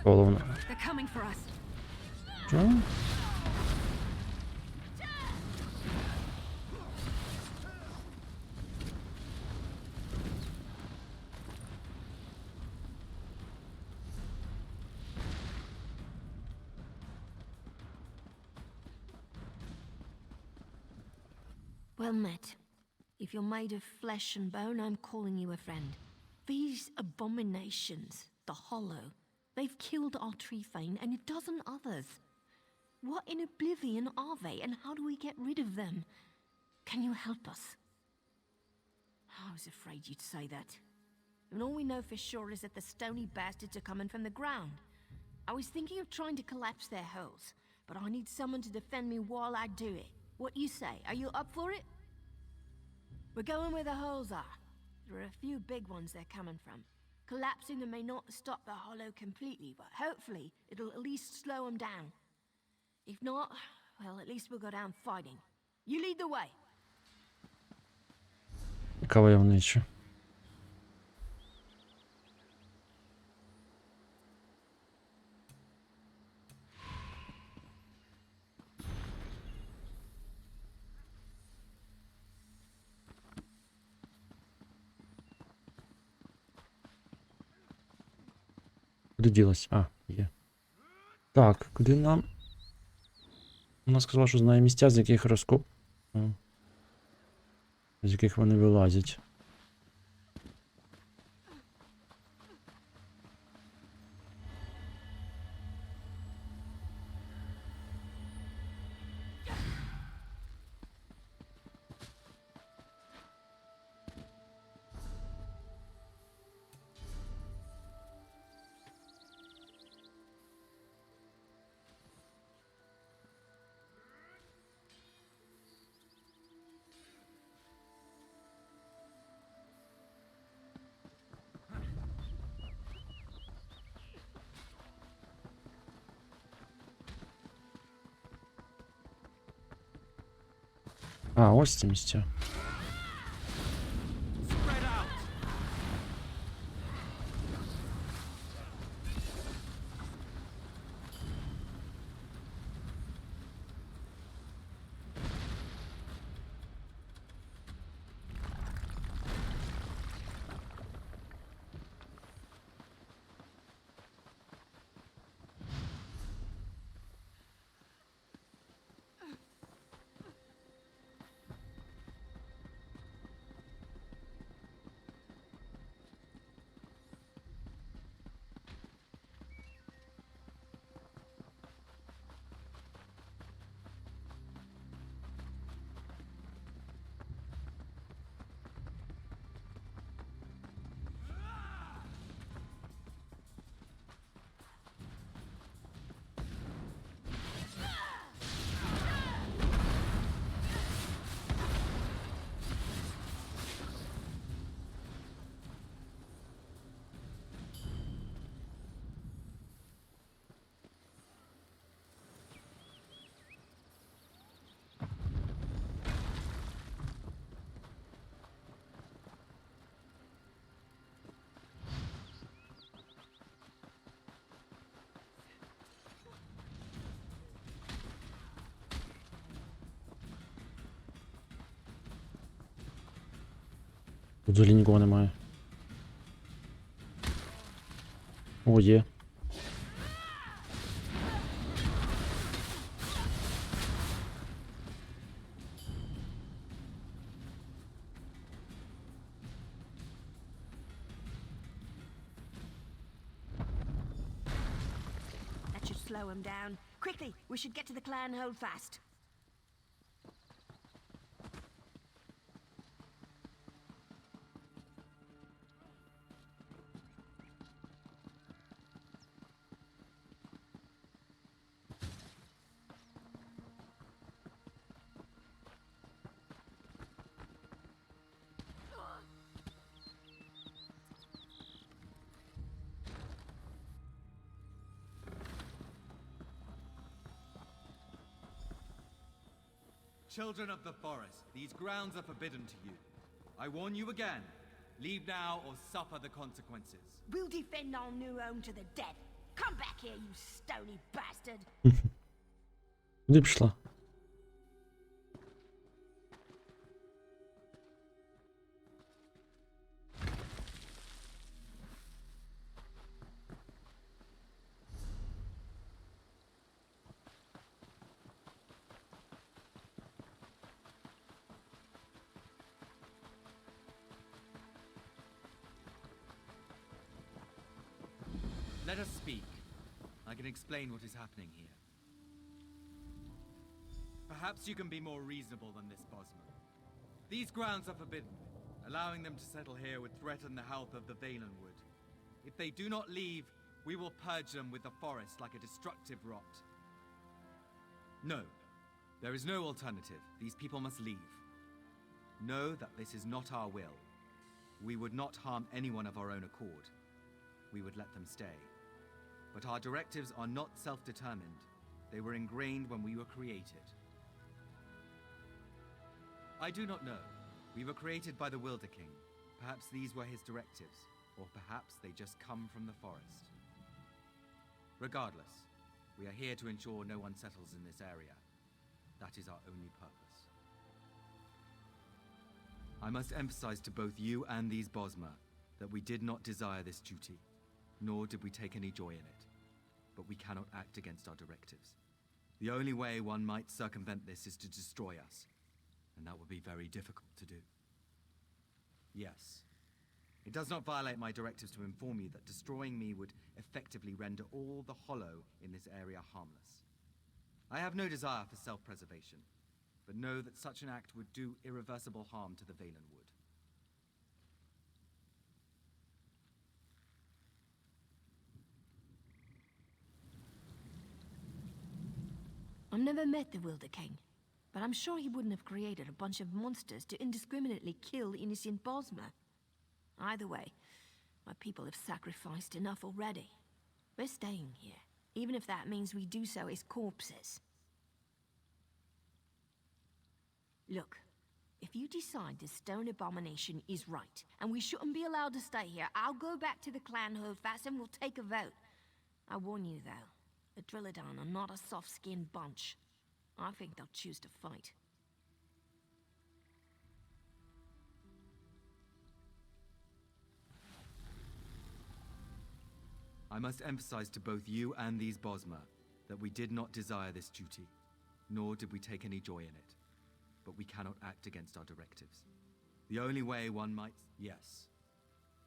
A: Головне.
E: They're coming for us.
A: Що?
J: Well met. If you're made of flesh and bone, I'm calling you a friend. These abominations, the Hollow, they've killed our Treefane and a dozen others. What in oblivion are they, and how do we get rid of them? Can you help us? I was afraid you'd say that. And all we know for sure is that the stony bastards are coming from the ground. I was thinking of trying to collapse their hulls, but I need someone to defend me while I do it. What you say? Are you up for it? We're going where the holes are. There are a few big ones they're coming from. Collapsing them may not stop the Hollow completely, but hopefully it'll at least slow them down. If not, well, at least we'll go down fighting. You lead the way.
A: Яка войовнича. Куди ділась? А, є. Так, куди нам? Вона сказала, що знає місця, з яких з яких вони вилазять. А, ось ці місця.
D: Spread out.
A: Тут взагалі нікого немає. О, є.
J: That should slow him down. Quickly, we should get to the clan hold fast.
K: Children of the forest, these grounds are forbidden to you. I warn you again. Leave now or suffer the consequences.
J: We'll defend our new home to the death. Come back here, you stony bastard.
A: Куди пішла?
K: Let us speak. I can explain what is happening here. Perhaps you can be more reasonable than this, Bosma. These grounds are forbidden. Allowing them to settle here would threaten the health of the Valenwood. If they do not leave, we will purge them with the forest like a destructive rot. No, there is no alternative. These people must leave. Know that this is not our will. We would not harm anyone of our own accord. We would let them stay. But our directives are not self-determined. They were ingrained when we were created. I do not know. We were created by the Wilder King. Perhaps these were his directives, or perhaps they just come from the forest. Regardless, we are here to ensure no one settles in this area. That is our only purpose. I must emphasize to both you and these Bosma that we did not desire this duty. nor did we take any joy in it. But we cannot act against our directives. The only way one might circumvent this is to destroy us, and that would be very difficult to do. Yes. It does not violate my directives to inform you that destroying me would effectively render all the hollow in this area harmless. I have no desire for self-preservation, but know that such an act would do irreversible harm to the Valen Wood.
J: I've never met the Wilder King, but I'm sure he wouldn't have created a bunch of monsters to indiscriminately kill innocent Bosmer. Either way, my people have sacrificed enough already. We're staying here, even if that means we do so as corpses. Look, if you decide this stone abomination is right, and we shouldn't be allowed to stay here, I'll go back to the clan Holdfast and we'll take a vote. I warn you, though, the Drilladon are not a soft-skinned bunch. I think they'll choose to fight.
K: I must emphasize to both you and these Bosmer that we did not desire this duty, nor did we take any joy in it. But we cannot act against our directives. The only way one might... Yes.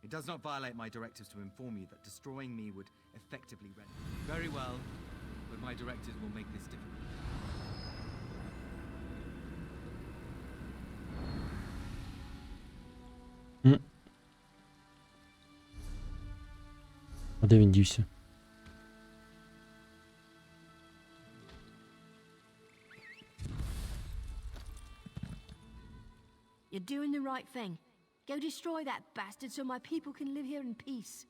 K: It does not violate my directives to inform you that destroying me would effectively render... Very well, but my directives will make this difficult.
A: А де він дівся?
J: You're doing the right thing. Go destroy that bastard so my people can live here in peace.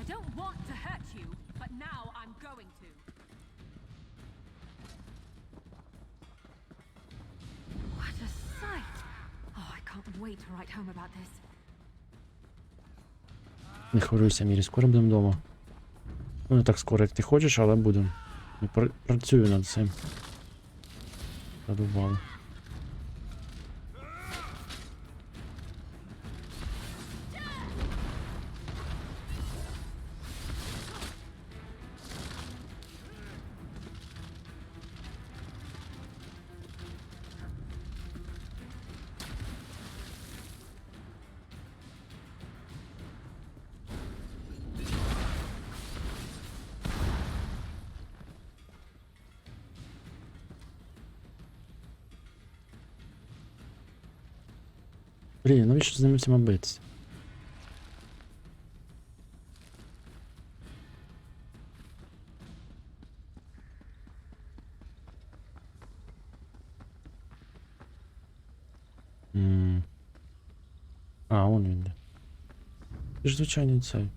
E: I don't want to hurt you, but now I'm going to. What a sight! Oh, I can't wait to write home about this.
A: Не хвилюйся, Мірі, скоро будемо вдома. Ну, не так скоро, як ти хочеш, але будемо. Я працюю над цим. Задувало. Блін, навіщо з ними всіма битися? А, он він де. Це ж звичайний цей.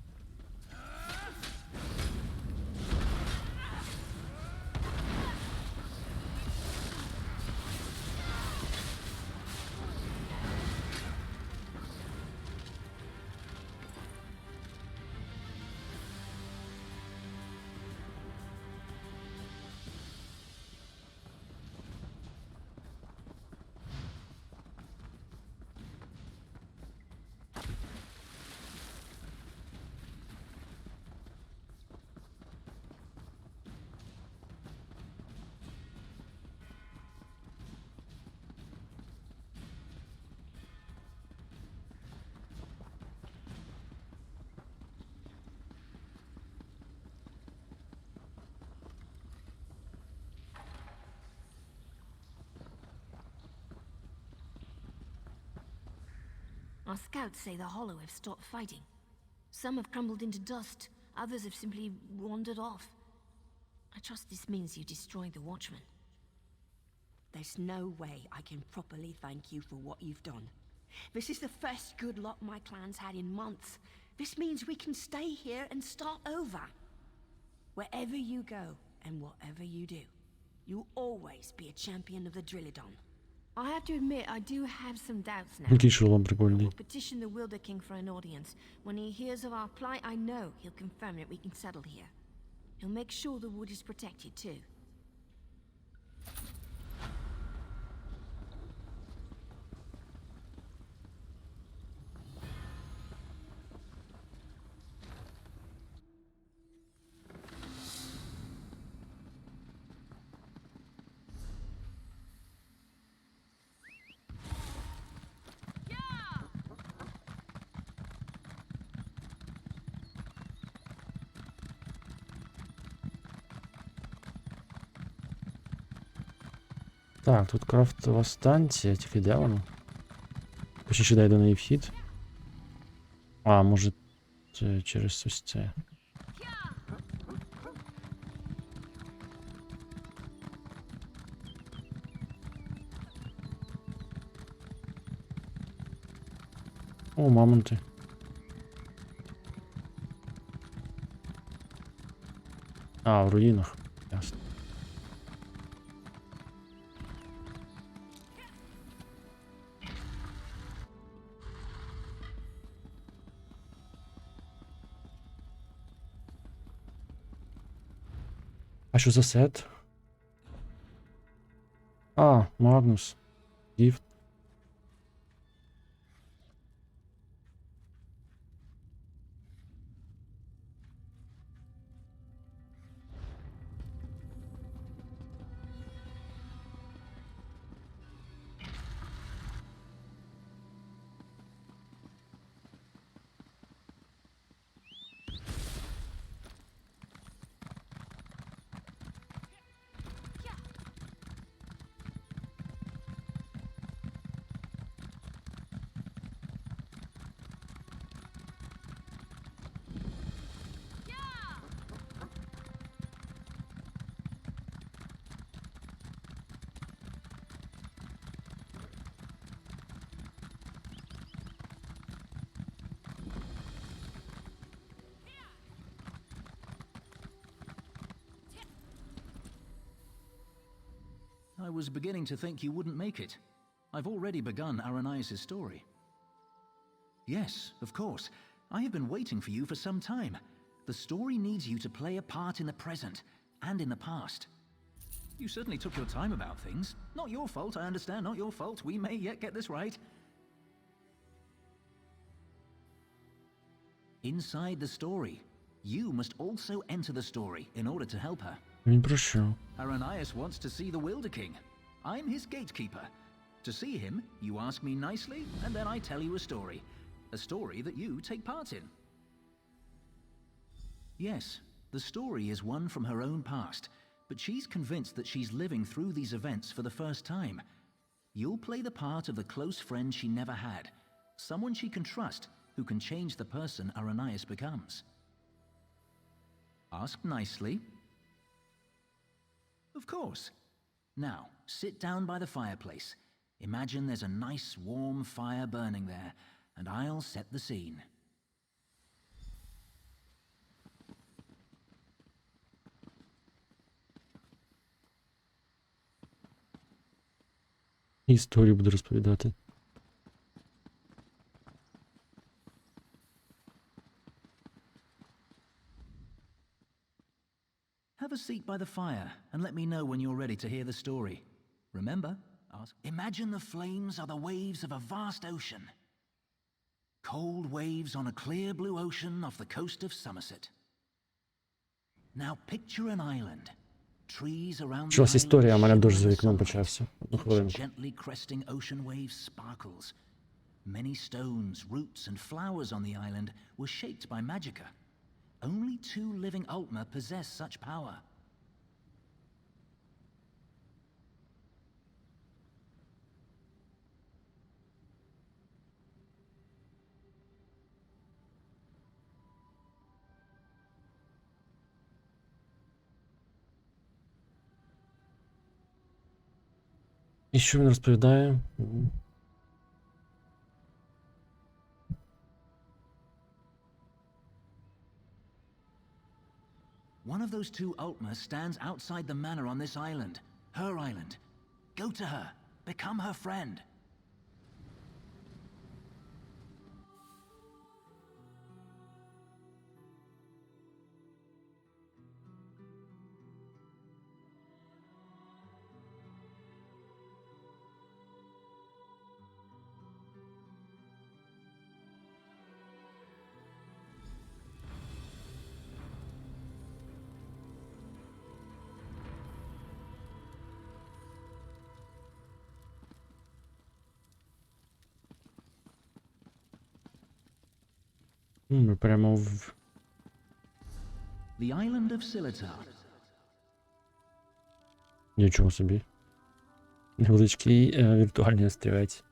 J: Our scouts say the Hollow have stopped fighting. Some have crumbled into dust, others have simply wandered off. I trust this means you destroyed the Watchman.
L: There's no way I can properly thank you for what you've done. This is the first good luck my clan's had in months. This means we can stay here and start over. Wherever you go and whatever you do, you'll always be a champion of the Drilladon.
J: I have to admit, I do have some doubts now.
A: Який шолом прикольний.
J: We'll petition the Wilder King for an audience. When he hears of our plight, I know he'll confirm that we can settle here. He'll make sure the wood is protected too.
A: Так, тут крафтова станція, тільки де вона? Точніше, дай до неї вхід. А, може, це через ось це. О, мамонти. А, в руїнах. Ясно. А що за сет? А, Магнус. Гіфт.
C: I was beginning to think you wouldn't make it. I've already begun Aranias' story. Yes, of course. I have been waiting for you for some time. The story needs you to play a part in the present and in the past. You certainly took your time about things. Not your fault, I understand, not your fault. We may yet get this right. Inside the story, you must also enter the story in order to help her.
A: Він про що?
C: Aranias wants to see the Wilder King. I'm his gatekeeper. To see him, you ask me nicely, and then I tell you a story. A story that you take part in. Yes, the story is one from her own past, but she's convinced that she's living through these events for the first time. You'll play the part of the close friend she never had, someone she can trust, who can change the person Aranias becomes. Ask nicely. Of course. Now, sit down by the fireplace. Imagine there's a nice warm fire burning there, and I'll set the scene.
A: Історію буду розповідати.
C: Have a seat by the fire and let me know when you're ready to hear the story. Remember, imagine the flames are the waves of a vast ocean. Cold waves on a clear blue ocean off the coast of Somerset. Now picture an island. Trees around the
A: Щось
C: island
A: історія, у мене дощ за
C: shimmer in the
A: вікном
C: sunlight.
A: почався. Одну
C: Each
A: хвилинку.
C: gently cresting ocean wave sparkles. Many stones, roots, and flowers on the island were shaped by magicka. Only 2 living Altmer possess such power.
A: І що він розповідає?
C: One of those 2 Altmer stands outside the manor on this island. Her island. Go to her. Become her friend.
A: Ми прямо в...
C: The island of Silitar.
A: Нічого собі. Невеличкий віртуальний острівець.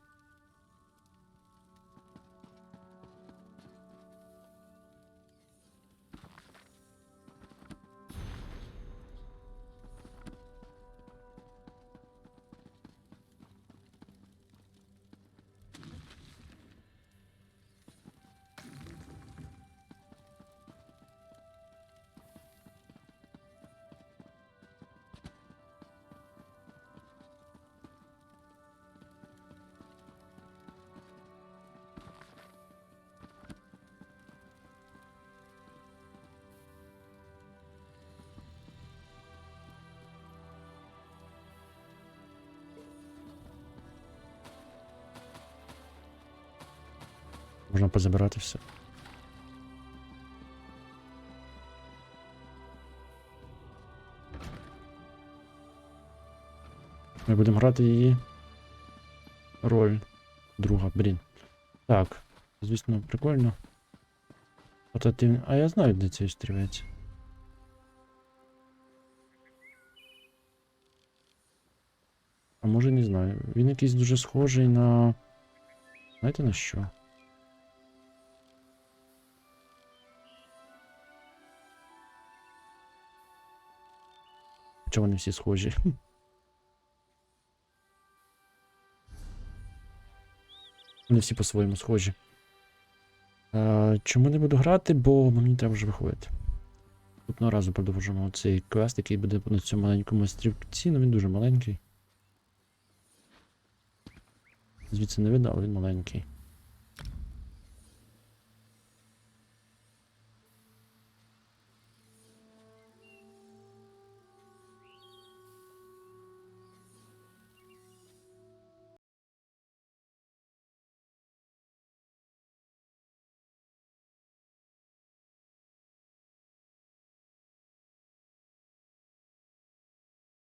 A: Можна позабирати все. Ми будемо грати її роль друга, блін. Так, звісно, прикольно. Портативний. А я знаю, де цей стрілець. А може не знаю. Він якийсь дуже схожий на... Знаєте на що? Хоча вони всі схожі. Вони всі по-своєму схожі. Чому не буду грати? Бо мені треба вже виходити. Наступного разу продовжимо цей квест, який буде на цьому маленькому острівці, ну він дуже маленький. Звідси не видно, але він маленький.